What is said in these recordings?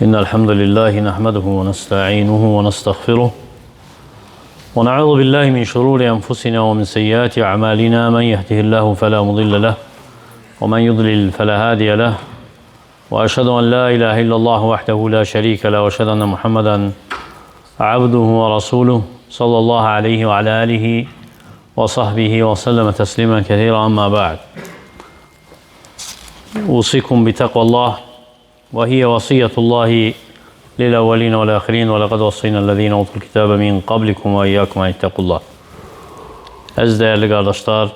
إن الحمد لله نحمده ونستعينه ونستغفره ونعوذ بالله من شرور أنفسنا ومن سيئات أعمالنا من يهده الله فلا مضل له ومن يضلل فلا هادي له وأشهد أن لا إله إلا الله وحده لا شريك له وأشهد أن محمدا عبده ورسوله صلى الله عليه وعلى آله وصحبه وسلم تسليما كثيرا أما بعد أوصيكم بتقوى الله وهي وصية الله للأولين والآخرين ولقد وصينا الذين أوتوا الكتاب من قبلكم وإياكم أن اتقوا الله. Əziz dəyərli qardaşlar,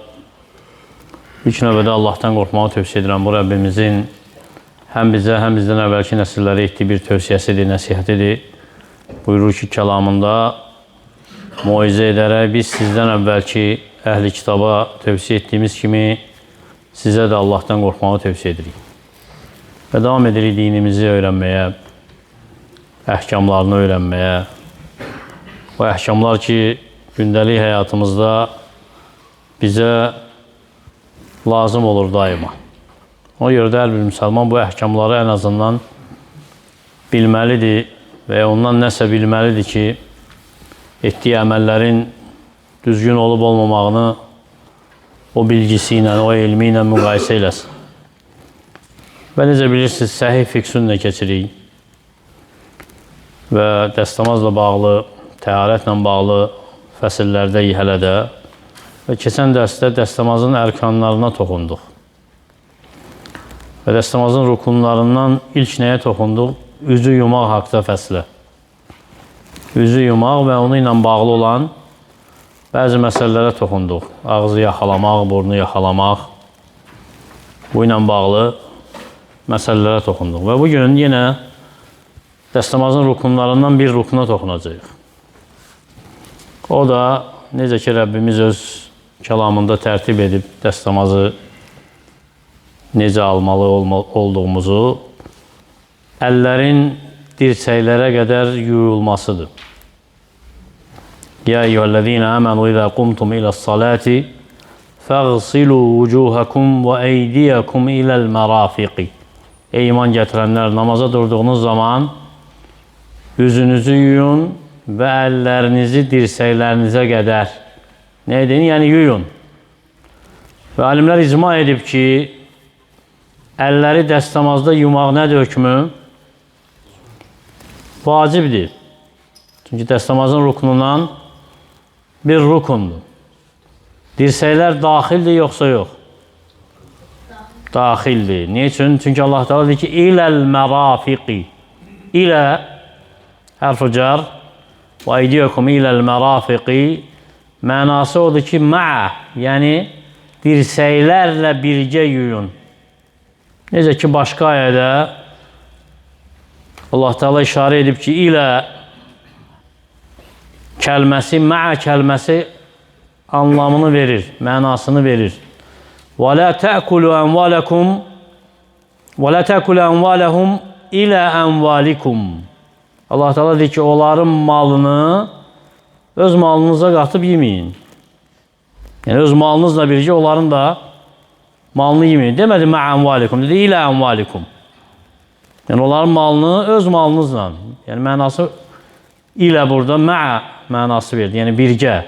ilk növbədə Allahdan qorxmağı tövsiyə edirəm. Bu Rəbbimizin həm bizə, həm bizdən əvvəlki nəsillərə etdiyi bir tövsiyəsidir, nəsihətidir. Buyurur ki, kəlamında muizə edərək biz sizdən əvvəlki əhli kitaba tövsiyə etdiyimiz kimi sizə də Allahdan qorxmağı tövsiyə edirik. Və davam edirik dinimizi öyrənməyə, əhkamlarını öyrənməyə. Bu əhkamlar ki, gündəlik həyatımızda bizə lazım olur daima. Ona görə də hər bir müsəlman bu əhkamları ən azından bilməlidir və ondan nəsə bilməlidir ki, etdiyi əməllərin düzgün olub olmamağını o bilgisi ilə, o elmi ilə müqayisə eləsin. Və necə bilirsiniz, səhih fiqh-sünnə keçirik və dəstəmazla bağlı, təharətlə bağlı fəsillərdəyik hələ də və keçən dərsdə dəstəmazın ərkanlarına toxunduq və dəstəmazın rukunlarından ilk nəyə toxunduq? Üzü yumaq haqda fəslə. Üzü yumaq və onu ilə bağlı olan bəzi məsələlərə toxunduq. Ağzı yaxalamaq, burnu yaxalamaq, bu ilə bağlı məsələlərə toxunduq. Və bugün yenə dəstəmazın rukunlarından bir rukuna toxunacaq. O da, necə ki, Rəbbimiz öz kəlamında tərtib edib dəstəmazı necə almalı olduğumuzu, əllərin dirsəklərə qədər yuyulmasıdır. Ya eyyühəl-ləzīnə əmənu izə qumtum iləs-salati fəğsilu vucuhakum və eydiyakum iləl-mərafiqi. Ey iman gətirənlər, namaza durduğunuz zaman üzünüzü yuyun və əllərinizi dirsəklərinizə qədər. Nə edin? Yəni yuyun. Və alimlər icma edib ki, əlləri dəstəmazda yumaq nədir hökmü? Vacibdir. Çünki dəstəmazın rukunundan bir rukundur. Dirsəklər daxildir, yoxsa yox? Daxildir. Niyə üçün? Çünki Allah Teala deyir ki, iləl-mərafiqi. İlə hərf-ü car və eydiyakum iləl-mərafiqi mənası odur ki, məə, yəni dirsəklərlə birgə yuyun. Necə ki, başqa ayədə Allah Teala işarə edib ki, ilə kəlməsi, məə kəlməsi anlamını verir, mənasını verir. وَلَا تَأْكُلُوا أَمْوَالَهُمْ إِلَى أَمْوَالِكُمْ. Allah Teala deyir ki, onların malını öz malınıza qatıb yeməyin. Yəni, öz malınızla birgə onların da malını yeməyin. Demədi مَعَ أَمْوَالِكُمْ, dedi ilə أَمْوَالِكُمْ. Yəni, onların malını öz malınızla, yəni mənası ilə burada مَعَ mənası verdi, yəni birgə.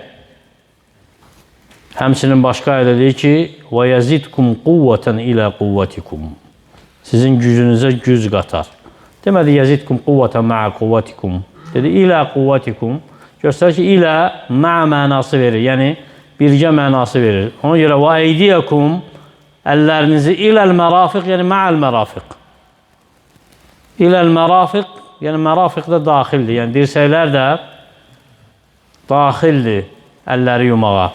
Həmçinin başqa ayədə deyir ki, وَيَزِدْكُمْ قُوَّةً إِلَى قُوَّتِكُمْ. Sizin gücünüzə güc qatar. Demədi, يَزِدْكُمْ قُوَّةً مَعَ قُوَّتِكُمْ. Dedi, ilə quvvatikum. Göstərir ki, ilə məə mənası verir, yəni birgə mənası verir. Ona görə, وَاَيْدِيَكُمْ, əllərinizi iləl-mərafiq, yəni məəl-mərafiq. İləl-mərafiq, yəni mərafiq də daxildir, yəni dirsəklər də daxildir əlləri yumağa.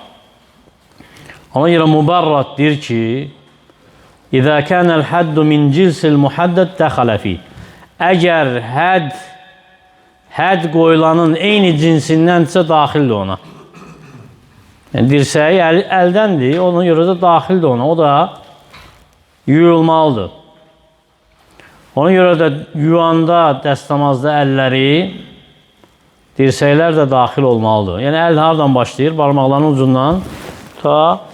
Ona görə mübərrat deyir ki, İzə kənəl həddu min cilsil muhaddəd dəxələ fi. Əgər hədd qoyulanın eyni cinsindən-sə daxildir ona. Yəni, dirsəyi əldəndir, ona görə də daxildir ona. O da yuyulmalıdır. Ona görə də yuyanda, dəstəmazda əlləri, dirsəklər də daxil olmalıdır. Yəni, əl hardan başlayır? Barmaqların ucundan ta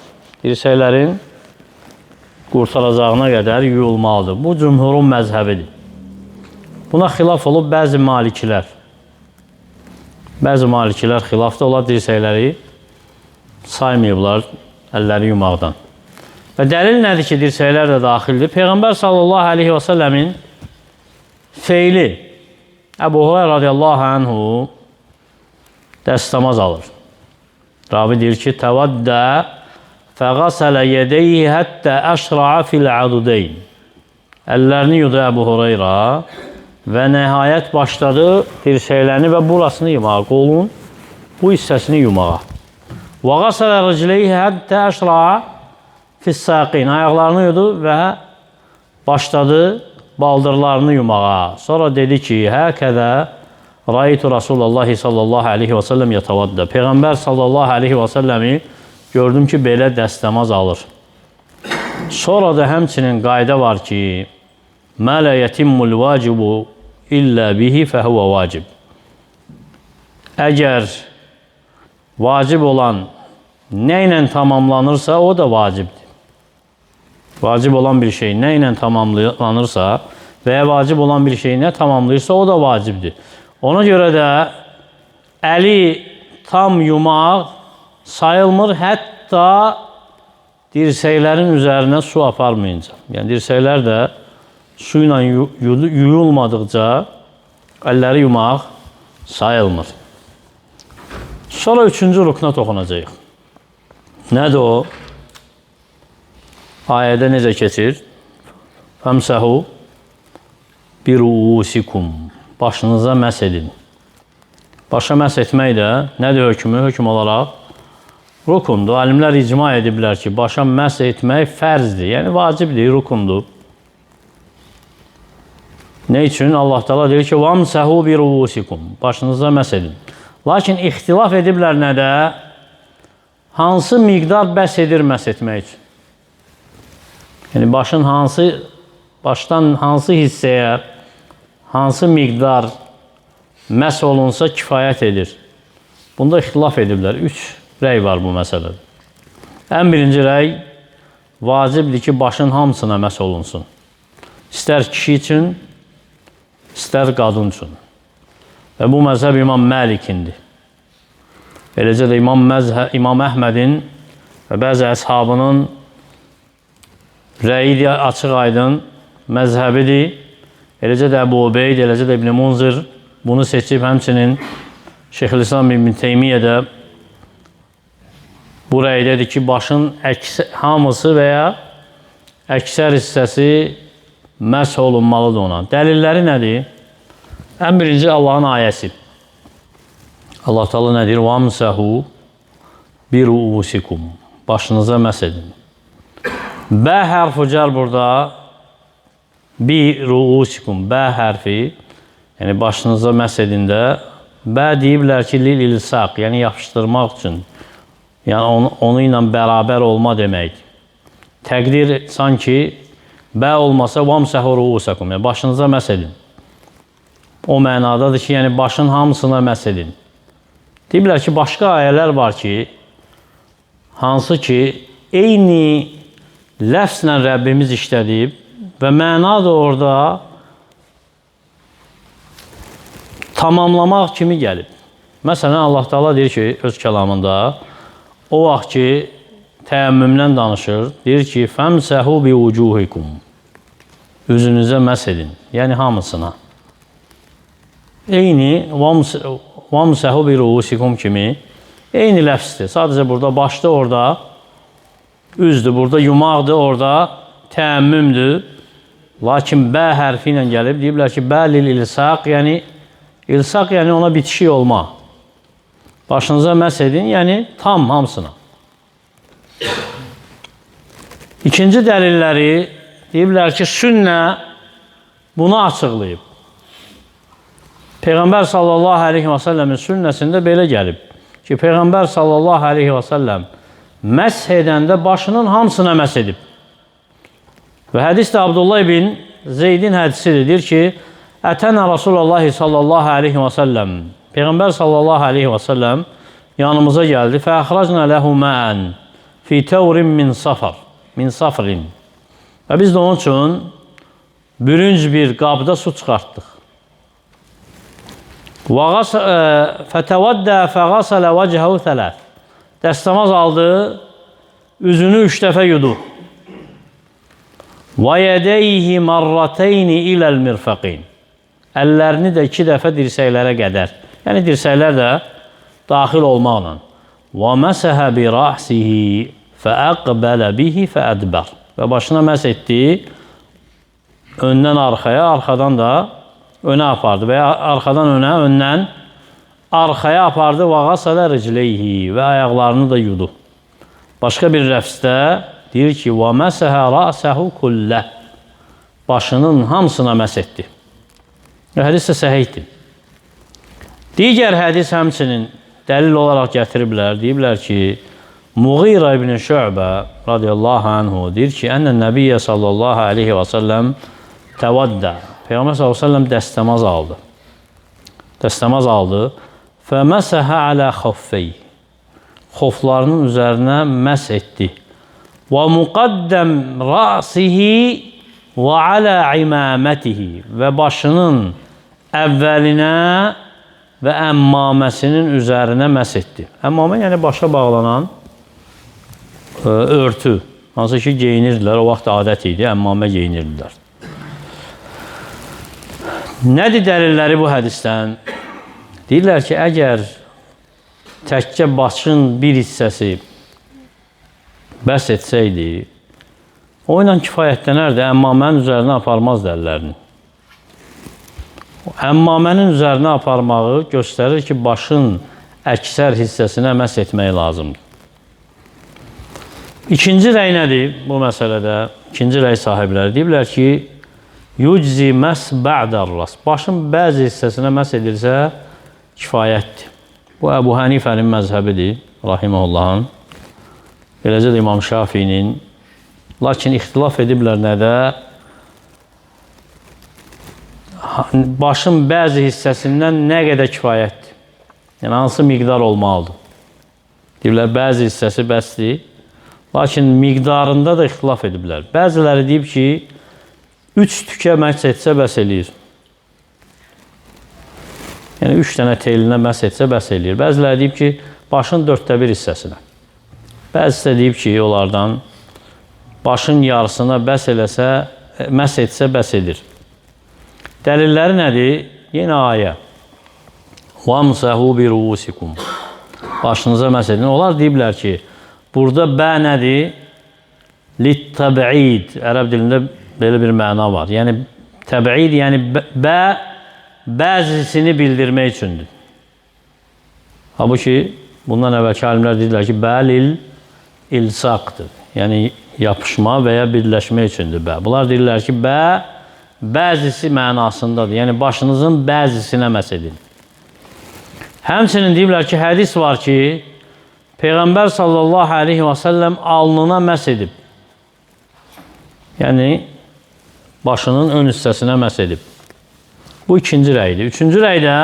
dirsəklərin qurtaracağına qədər yuyulmalıdır. Bu cümhurun məzhəbidir. Buna xilaf olub bəzi malikilər. Bəzi malikilər xilafda olar, dirsəkləri saymayıblar əlləri yumaqdan. Və dəlil nədir ki, dirsəklər də daxildir? Peyğəmbər sallallahu aleyhi və səlləmin feili Əbu Hurayra radiyallahu anhu dəstəmaz alır. Ravi deyir ki, təvəddə fəqasələ yədəyhi həttə əşra'a fil adudeyn. Əllərini yudu Əbu Hurayra və nəhayət başladı dirsəklərini və burasını yumağa, qolun bu hissəsini yumağa. Və qasələ ricleyhi həttə əşra'a fissaqin. Ayaqlarını yudu və başladı baldırlarını yumağa. Sonra dedi ki, həkədə raytu Rasulullah sallallahu aleyhi və səlləm yətavaddə. Peyğəmbər sallallahu aleyhi və səlləmi gördüm ki, belə dəstəmaz alır. Sonra da həmçinin qayda var ki, mə lə yetimmul vacibu illə bihi fəhvə vacib. Əgər vacib olan nə ilə tamamlanırsa, o da vacibdir. Vacib olan bir şey nə ilə tamamlanırsa və ya vacib olan bir şey nə tamamlayırsa, o da vacibdir. Ona görə də əli tam yumaq sayılmır, hətta dirsəklərin üzərinə su aparmayınca. Yəni, dirsəklər də su ilə yuyulmadıqca əlləri yumaq sayılmır. Sonra üçüncü rukna toxunacaq. Nədir o? Ayədə necə keçir? Fəmsəhu biruusikum. Başınıza məs edin. Başa məs etmək də nədir hökmü? Hökm olaraq rukundur. Alimlər icma ediblər ki, başa məs etmək fərzdir. Yəni, vacibdir, rukundur. Nə üçün? Allah Teala deyir ki, vəmsəhu biruusikum. Başınıza məs edin. Lakin ixtilaf ediblər nədə? Hansı miqdar bəs edir məs etmək üçün? Yəni, başdan hansı hissəyə, hansı miqdar məs olunsa kifayət edir. Bunda ixtilaf ediblər. 3 rəy var bu məsələdə. Ən birinci rəy vacibdir ki, başın hamısına məs olunsun. İstər kişi üçün, istər qadın üçün. Və bu məzhəb İmam Məlikindir. Eləcə də İmam Əhmədin və bəzi əshabının rəyi açıq aydın məzhəbidir. Eləcə də Əbu Ubeyd, eləcə də İbn Munzir bunu seçib, həmçinin Şeyxülislam İbn Teymiyyə də bu rəydədir ki, başın hamısı və ya əksər hissəsi məs olunmalıdır ona. Dəlilləri nədir? Ən birinci Allahın ayəsi. Allah Teala nə deyir? Vəmsəhu biruusikum. Başınıza məs edin. Bə hərfi cər burada biruusikum. Bə hərfi, yəni başınıza məs edində bə deyiblər ki, lil ilsaq, yəni yapışdırmaq üçün. Yəni onu ilə bərabər olma demək. Təqdir sanki bə olmasa vəmsəhu ruusakum. Yəni başınıza məs edin. O mənadadır ki, yəni başın hamısına məs edin. Deyiblər ki, başqa ayələr var ki, hansı ki, eyni ləfzlə Rəbbimiz işlədib və məna da orada tamamlamaq kimi gəlib. Məsələn, Allah Teala deyir ki, öz kəlamında, o vaxt ki, təyəmmümdən danışır, deyir ki, fəmsəhu bi vucuhikum. Üzünüzə məs edin, yəni hamısına. Eyni vəmsəhu bi ruusikum kimi eyni ləfzdir. Sadəcə burada başda orada üzdür, burada yumaqdır, orada təəmmümdür. Lakin bə hərfi ilə gəlib, deyiblər ki, bə lil ilsaq, yəni ilsaq, yəni ona bitişik olma. Başınıza məs edin, yəni tam hamısına. İkinci dəlilləri deyiblər ki, sünnə bunu açıqlayıb. Peyğəmbər sallallahu aleyhi və səlləmin sünnəsində belə gəlib ki, Peyğəmbər sallallahu aleyhi və səlləm məsh edəndə başının hamısına məsh edib. Və hədisdə Abdullah ibn Zeydin hədisidir, deyir ki, ətənə Rasulullah sallallahu aleyhi və səlləm, Peyğəmbər sallallahu aleyhi və səlləm yanımıza gəldi. Fəxracnə ləhu məən fi təvrin min safrin. Və biz də onun üçün bürünc bir qabda su çıxartdıq. Fətəvəddə fəğasələ vəcəhəhu thələth. Dəstəmaz aldı, üzünü 3 dəfə yudu. Və yədəyhi marrateyni iləl mirfəqin. Əllərini də 2 dəfə dirsəklərə qədər. Yəni dirsəklər də daxil olmaqla. Və məsəhə bi rəhsihi fəəqbələ bihi fəədbər. Və başına məs etdi, öndən arxaya, arxadan da önə apardı və ya arxadan önə, öndən arxaya apardı və qasələ ricleyhi və ayaqlarını da yudu. Başqa bir rəfsdə deyir ki, və məsəhə rəsəhu kullə. Başının hamısına məs etdi. Hədis də səhihdir. Digər hədis həmçinin dəlil olaraq gətiriblər. Deyiblər ki, Muğirə ibn Şübə radiyallahu anhu deyir ki, Ənən Nəbiyyə sallallahu aleyhi və səlləm təvəddə. Peyğəmbər sallallahu aleyhi və səlləm dəstəmaz aldı. Dəstəmaz aldı. Fəməsəhə alə xoffey. Xoflarının üzərinə məs etdi. Və müqəddəm rəsihi və alə imamətihi. Və başının əvvəlinə və əmmaməsinin üzərinə məs etdi. Əmmamə yəni başa bağlanan örtü. Hansı ki geyinirdilər, o vaxt adət idi, əmmamə geyinirdilər. Nədir dəlilləri bu hədisdən? Deyirlər ki, əgər təkcə başın bir hissəsi bəs etsəydi, o ilə kifayətlənərdi, əmmamənin üzərinə aparmazdı əllərini. Əmmamənin üzərinə aparmağı göstərir ki, başın əksər hissəsinə məs etmək lazımdır. İkinci rəy nədir bu məsələdə? İkinci rəy sahibləri deyiblər ki, yuczi məs bə'dər ras. Başın bəzi hissəsinə məs edilsə kifayətdir. Bu Əbu Hənifənin məzhəbidir, rahiməhullahın. Beləcə də İmam Şafinin. Lakin ixtilaf ediblər nədə? Başın bəzi hissəsindən nə qədər kifayətdir? Yəni, hansı miqdar olmalıdır? Deyiblər, bəzi hissəsi bəsdir. Lakin miqdarında da ixtilaf ediblər. Bəziləri deyib ki, 3 tükə məs etsə bəs eləyir. Yəni, 3 dənə telinə məs etsə bəs eləyir. Bəziləri deyib ki, başın 1/4 hissəsinə. Bəzisi də deyib ki, onlardan başın yarısına məs etsə bəs edir. Dəlilləri nədir? Yenə ayə. وَامْسَهُ بِرُؤُسِكُمْ. Başınıza məs edin. Onlar deyiblər ki, burada bə nədir? Lit-təb'id. Ərəb dilində belə bir məna var. Yəni, təb'id, yəni bə bəzisini bildirmək üçündür. Halbuki, bundan əvvəlki alimlər deyirlər ki, bə lil-ilsaqdır. Yəni, yapışma və ya birləşmək üçündür bə. Bunlar deyirlər ki, bə bəzisi mənasındadır. Yəni, başınızın bəzisinə məs edin. Həmçinin deyirlər ki, hədis var ki, Peyğəmbər sallallahu aleyhi və səlləm alnına məs edib. Yəni, başının ön hissəsinə məs edib. Bu ikinci rəydir. Üçüncü rəydə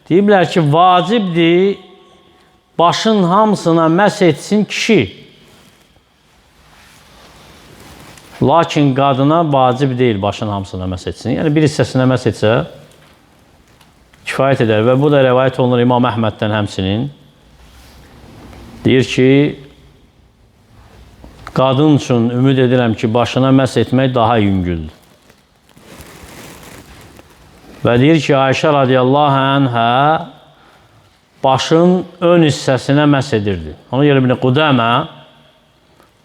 deyiblər ki, vacibdir başın hamısına məs etsin kişi. Lakin qadına vacib deyil başın hamısına məs etsin. Yəni, bir hissəsinə məs etsə kifayət edər. Və bu da rəvayət olunur İmam Əhməddən həmçinin. Deyir ki, qadın üçün ümid edirəm ki, başına məs etmək daha yüngüldür. Və deyir ki, Ayşə radiyallahu anhə başın ön hissəsinə məs edirdi. Ona görə İbn Qudamə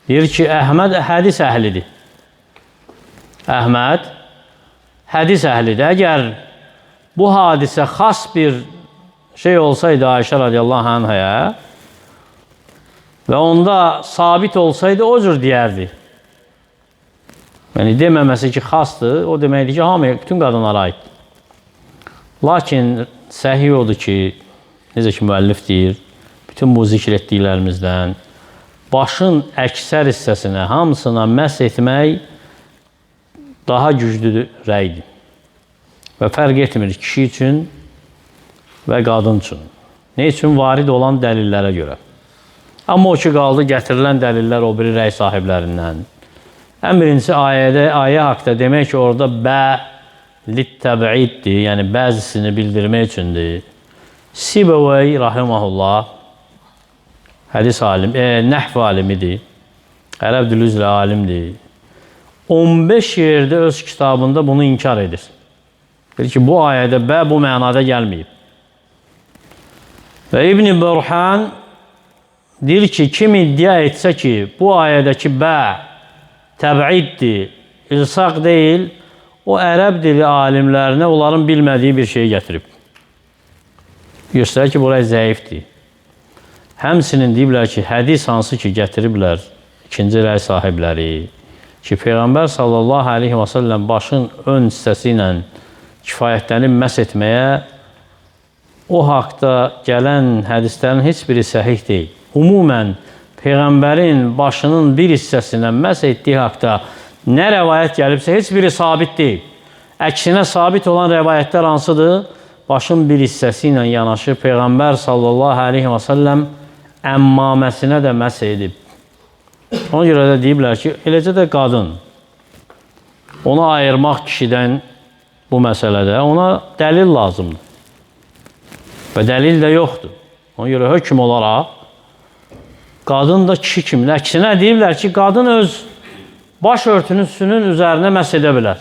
deyir ki, Əhməd hədis əhlidir. Əhməd hədis əhlidir. Əgər bu hadisə xas bir şey olsaydı Ayşə radiyallahu anhəyə və onda sabit olsaydı o cür deyərdi. Yəni, deməməsi ki, xasdır, o deməkdir ki, hamıya, bütün qadınlara aiddir. Lakin səhih odur ki, necə ki, müəllif deyir, bütün bu zikr etdiklərimizdən başın əksər hissəsinə, hamısına məs etmək daha güclü rəydir. Və fərq etmir kişi üçün və qadın üçün. Ne üçün? Varid olan dəlillərə görə. Amma o ki, qaldı gətirilən dəlillər o biri rəy sahiblərindən. Ən birincisi ayə haqda demək ki, orada bə littəbiddir, yəni bəzisini bildirmək üçündür. Sibavey rahimehullah hədis alim, nəhv alimidir. Ərəb dili üzrə alimdir. 15 yerdə öz kitabında bunu inkar edir. Deyir ki, bu ayədə bə bu mənada gəlməyib. Və İbn-i Burhan deyir ki, kim iddia etsə ki, bu ayədəki bə təbiddir, ilsaq deyil, o ərəb dili alimlərinə onların bilmədiyi bir şey gətirib. Göstərir ki, buraya zəifdir. Həmsinin deyiblər ki, hədis hansı ki, gətiriblər ikinci rəy sahibləri ki, Peyğəmbər sallallahu aleyhi və səlləm başın ön hissəsi ilə kifayətlənib məhz etməyə o haqda gələn hədislərin heç biri səhih deyil. Umumən, Peyğəmbərin başının bir hissəsindən məhz etdiyi haqda nə rəvayət gəlibsə, heç biri sabit deyil. Əksinə, sabit olan rəvayətlər hansıdır? Başın bir hissəsi ilə yanaşı Peyğəmbər sallallahu aleyhi və səlləm əmmaməsinə də məhz edib. Ona görə də deyiblər ki, eləcə də qadın. Onu ayırmaq kişidən bu məsələdə ona dəlil lazımdır. Və dəlil də yoxdur. Ona görə hökm olaraq qadın da kişi kimi. Əksinə deyiblər ki, qadın öz baş örtüsünün üzərinə məhz edə bilər.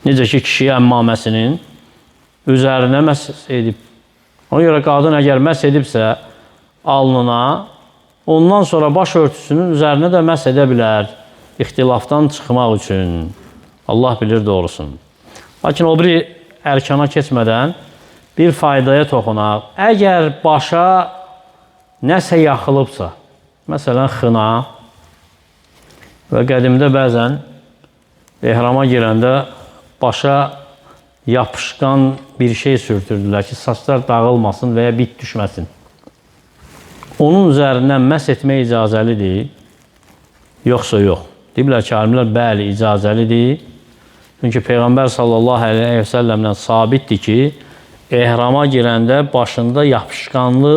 Necə ki, kişi əmmaməsinin üzərinə məhz edib. Ona görə qadın əgər məhz edibsə alnına, ondan sonra baş örtüsünün üzərinə də məhz edə bilər. İxtilafdan çıxmaq üçün. Allah bilir doğrusunu. Lakin o biri ərkana keçmədən bir faydaya toxunaq. Əgər başa nəsə yaxılıbsa, məsələn, xına və qədimdə bəzən ehrama girəndə başa yapışqan bir şey sürtürdülər ki, saçlar dağılmasın və ya bit düşməsin. Onun üzərindən məhz etmək icazəlidir, yoxsa yox. Deyiblər ki, alimlər, bəli, icazəlidir. Çünki Peyğəmbər sallallahu aleyhi və səlləmdən sabitdir ki, ehrama girəndə başında yapışqanlı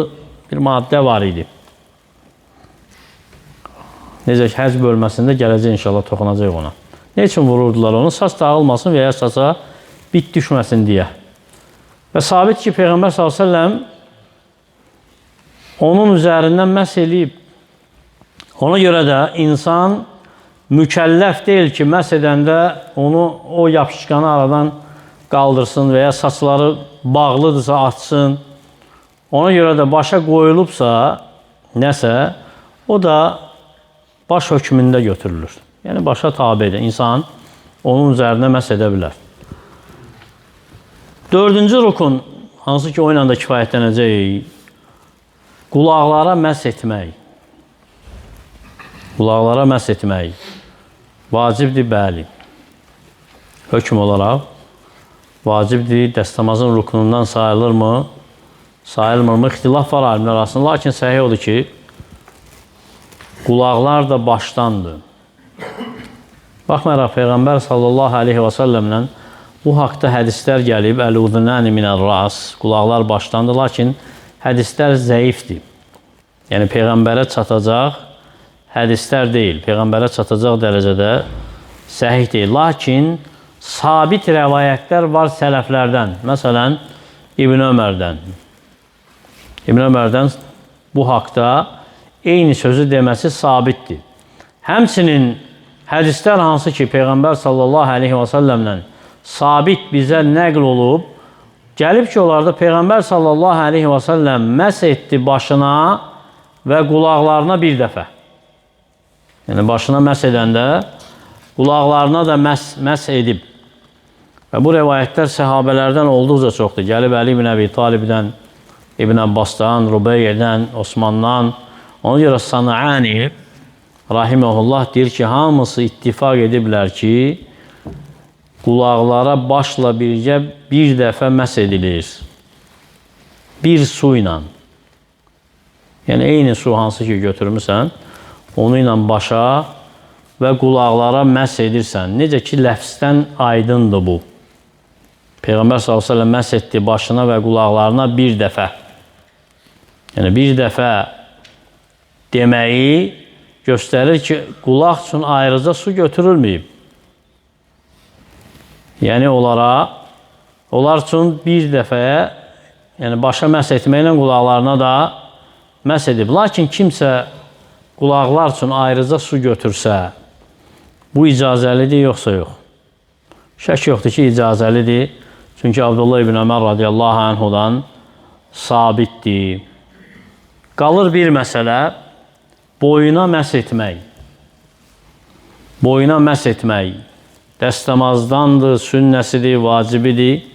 bir maddə var idi. Necə ki, həcc bölməsində gələcək inşallah toxunacaq ona. Ne üçün vururdular onu? Saç dağılmasın və ya saça bit düşməsin deyə. Və sabit ki, Peyğəmbər s.ə.v onun üzərindən məhz eləyib. Ona görə də insan mükəlləf deyil ki, məhz edəndə onu o yapışqanı aradan qaldırsın və ya saçları bağlıdırsa açsın. Ona görə də başa qoyulubsa nəsə, o da baş hökmündə götürülür. Yəni, başa tabidir. İnsan onun üzərinə məhz edə bilər. Dördüncü rukun, hansı ki, o ilə də kifayətlənəcək, qulaqlara məhz etmək. Qulaqlara məhz etmək vacibdir, bəli. Hökm olaraq vacibdir, dəstəmazın rukunundan sayılırmı? Sayılmırmı? İxtilaf var alimlər arasında. Lakin səhih odur ki, qulaqlar da başdandır. Baxmayaraq, Peyğəmbər sallallahu aleyhi və səlləmlə bu haqda hədislər gəlib, əl-udunəni minər-ras, qulaqlar başdandır, lakin hədislər zəifdir. Yəni, Peyğəmbərə çatacaq hədislər deyil, Peyğəmbərə çatacaq dərəcədə səhih deyil. Lakin sabit rəvayətlər var sələflərdən. Məsələn, İbn Ömərdən. İbn Ömərdən bu haqda eyni sözü deməsi sabitdir. Həmçinin hədislər hansı ki, Peyğəmbər sallallahu aleyhi və səlləmlə sabit bizə nəql olub, gəlib ki, onlarda Peyğəmbər sallallahu aleyhi və səlləm məhz etdi başına və qulaqlarına bir dəfə. Yəni, başına məhz edəndə qulaqlarına da məhz edib. Və bu rəvayətlər səhabələrdən olduqca çoxdur. Gəlib Əli ibn Əbi Talibdən, İbn Abbasdan, Rübeyyədən, Osmandan. Ona görə Sanani rahiməhullah deyir ki, hamısı ittifaq ediblər ki, qulaqlara başla birgə bir dəfə məhz edilir. Bir su ilə. Yəni, eyni su hansı ki götürmüsən, onu ilə başa və qulaqlara məhz edirsən. Necə ki, ləfsdən aydındır bu. Peyğəmbər s.ə.v məhz etdi başına və qulaqlarına bir dəfə. Yəni, bir dəfə deməyi göstərir ki, qulaq üçün ayrıca su götürülməyib. Yəni onlar üçün bir dəfəyə, yəni başa məhz etməklə qulaqlarına da məhz edib. Lakin kimsə qulaqlar üçün ayrıca su götürsə, bu icazəlidir yoxsa yox? Şək yoxdur ki, icazəlidir. Çünki Abdullah ibn Ömər radiyallahu anhudan sabitdir. Qalır bir məsələ, boyuna məhz etmək. Boyuna məhz etmək dəstəmazdandır, sünnəsidir, vacibidir.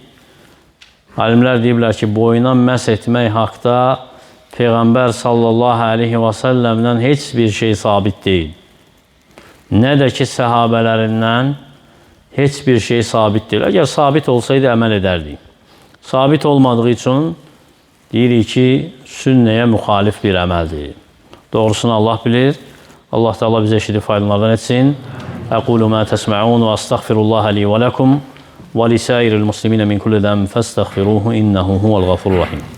Alimlər deyiblər ki, boyuna məhz etmək haqda Peyğəmbər sallallahu aleyhi və səlləmdən heç bir şey sabit deyil. Nə də ki, səhabələrindən heç bir şey sabit deyil. Əgər sabit olsaydı, əməl edərdik. Sabit olmadığı üçün deyirik ki, sünnəyə müxalif bir əməldir. Doğrusunu Allah bilir. Allah Teala bizə eşidib faydalardan etsin. Əqulu mə təsmə'un və əstəğfirullaha li və ləkum və lisəiril muslimina min kulli zəm fəstəğfiruhu innəhu huvəl ğafurur rahim.